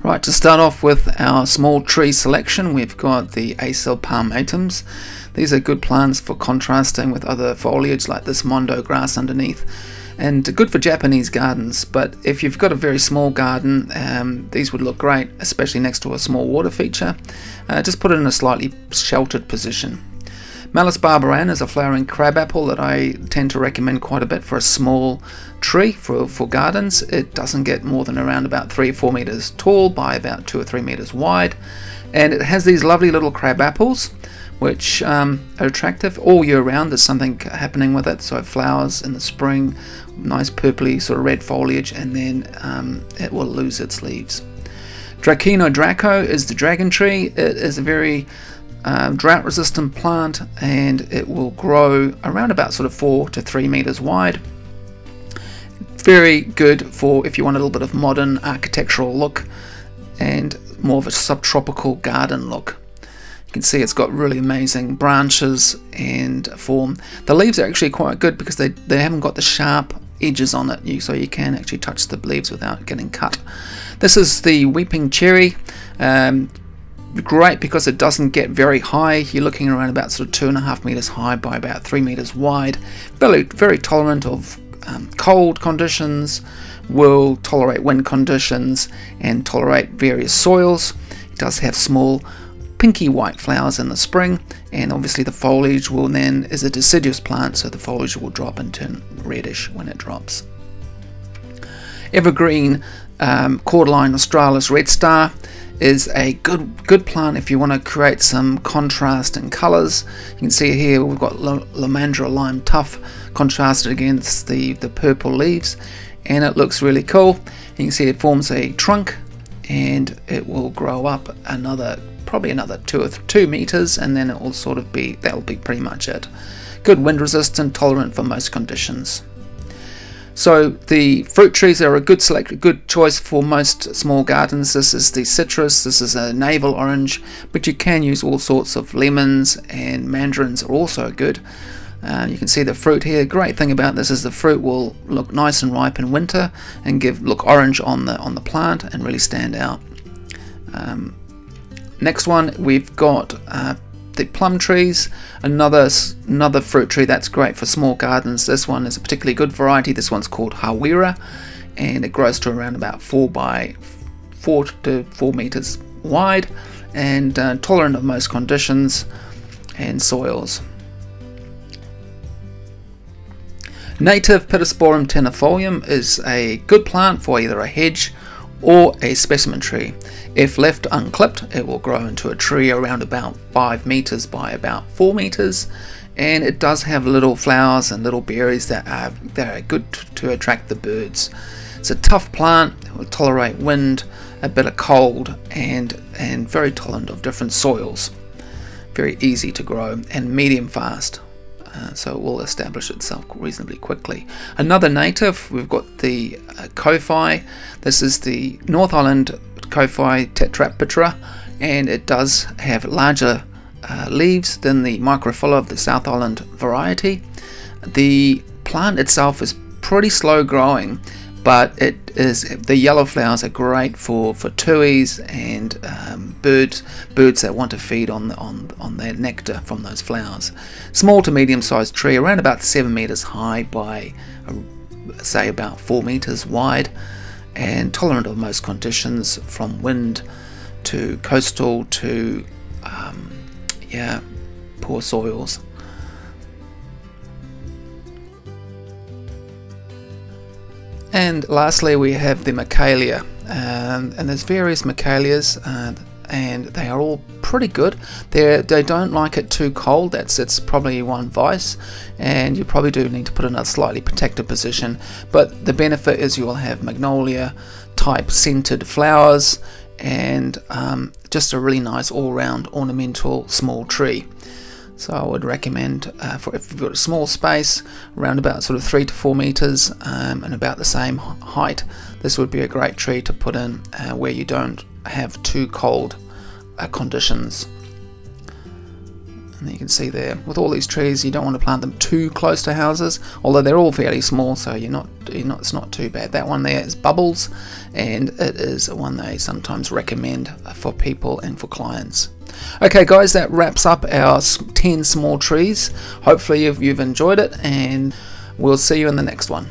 Right, to start off with our small tree selection, we've got the Acer palmatums. These are good plants for contrasting with other foliage like this mondo grass underneath, and good for Japanese gardens. But if you've got a very small garden, these would look great, especially next to a small water feature. Just put it in a slightly sheltered position. Malus Barbara Ann is a flowering crabapple that I tend to recommend quite a bit for a small tree for gardens. It doesn't get more than around about 3 or 4 meters tall by about 2 or 3 meters wide, and it has these lovely little crab apples which are attractive all year round. There's something happening with it, so it flowers in the spring, nice purpley sort of red foliage, and then it will lose its leaves. Dracaena draco is the dragon tree. It is a very drought resistant plant, and it will grow around about sort of 4 to 3 meters wide. Very good for if you want a little bit of modern architectural look and more of a subtropical garden look. You can see it's got really amazing branches and form. The leaves are actually quite good because they haven't got the sharp edges on it, so you can actually touch the leaves without getting cut. This is the weeping cherry. Great because it doesn't get very high. You're looking around about sort of 2.5 meters high by about 3 meters wide. Very tolerant of cold conditions, will tolerate wind conditions and tolerate various soils. It does have small pinky white flowers in the spring, and obviously the foliage will then is a deciduous plant, so the foliage will drop and turn reddish when it drops. Evergreen Cordyline australis red star is a good plant if you want to create some contrast in colors. You can see here we've got Lamandra lime tuff contrasted against the purple leaves, and it looks really cool. You can see it forms a trunk, and it will grow up probably another 2 meters, and then it will sort of be, that'll be pretty much it. Good wind resistant, tolerant for most conditions. So the fruit trees are a good choice for most small gardens. This is the citrus, this is a navel orange, but you can use all sorts of lemons, and mandarins are also good. You can see the fruit here. Great thing about this is the fruit will look nice and ripe in winter and look orange on the plant and really stand out. Next one, we've got the plum trees, another fruit tree that's great for small gardens. This one is a particularly good variety. This one's called Hawera, and it grows to around about 4 to 4 meters wide, and tolerant of most conditions and soils. Native Pittosporum tenuifolium is a good plant for either a hedge or a specimen tree. If left unclipped, it will grow into a tree around about 5 meters by about 4 meters, and it does have little flowers and little berries that are good to attract the birds. It's a tough plant. It will tolerate wind, a bit of cold, and very tolerant of different soils. Very easy to grow and medium fast. So it will establish itself reasonably quickly. Another native, we've got the Kofi. This is the North Island Kofi tetraptera, and it does have larger leaves than the microphylla of the South Island variety. The plant itself is pretty slow growing, but the yellow flowers are great for tuis and birds that want to feed on their nectar from those flowers. Small to medium sized tree, around about 7 meters high by say about 4 meters wide, and tolerant of most conditions from wind to coastal to poor soils. And lastly, we have the Michelia, and there's various Michelias, and they are all pretty good. They don't like it too cold. It's probably one vice, and you probably do need to put it in a slightly protected position. But the benefit is you will have magnolia type scented flowers, and just a really nice all-round ornamental small tree. So I would recommend for if you've got a small space, around about sort of 3 to 4 meters, and about the same height, this would be a great tree to put in where you don't have too cold conditions. And you can see there, with all these trees, you don't want to plant them too close to houses, although they're all fairly small, so it's not too bad. That one there is Bubbles, and it is one they sometimes recommend for people and for clients. Okay guys, that wraps up our 10 small trees. Hopefully you've enjoyed it, and we'll see you in the next one.